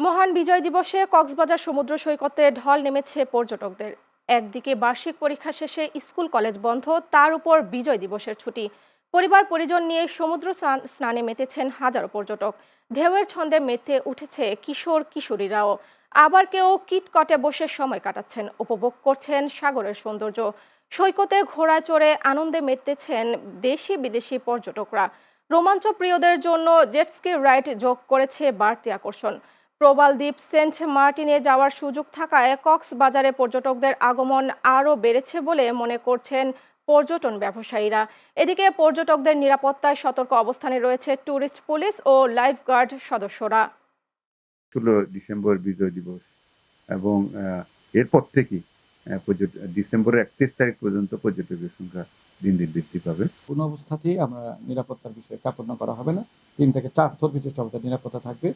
মহান বিজয় দিবসে কক্সবাজার সমুদ্র সৈকতে ঢল নেমেছে পর্যটকদের। একদিকে বার্ষিক পরীক্ষা শেষে স্কুল কলেজ বন্ধ, তার উপর বিজয় দিবসের ছুটি। পরিবার পরিজন নিয়ে সমুদ্র স্নানে মেতেছেন হাজারো পর্যটক। ঢেউয়ের ছন্দে মেতে উঠেছে কিশোর কিশোরীরাও। আবার কেউ কিটকটে বসে সময় কাটাচ্ছেন, উপভোগ করছেন সাগরের সৌন্দর্য। সৈকতে ঘোড়ায় চড়ে আনন্দে মেতেছেন দেশি বিদেশি পর্যটকরা। রোমাঞ্চ প্রিয়দের জন্য জেটস্কি রাইড যোগ করেছে বাড়তি আকর্ষণ। প্রবাল দ্বীপ সেন্ট মার্টিনে যাওয়ার সুযোগ থাকায় কক্সবাজারে পর্যটকদের আগমন আরও বেড়েছে বলে মনে করছেন পর্যটন ব্যবসায়ীরা। এদিকে পর্যটকদের নিরাপত্তায় সতর্ক অবস্থানে রয়েছে ট্যুরিস্ট পুলিশ ও লাইফগার্ড সদস্যরা। 16 ডিসেম্বর বিজয় দিবস এবং এরপর থেকেই ডিসেম্বরের 31 তারিখ পর্যন্ত পর্যটকের সংখ্যা দিন দিন বৃদ্ধি পাবে। কোনো অবস্থাতেই আমরা নিরাপত্তার বিষয়ে কার্পণ্য করা হবে না। 3 থেকে 4 স্তর বিশিষ্ট আমাদের নিরাপত্তা থাকবে।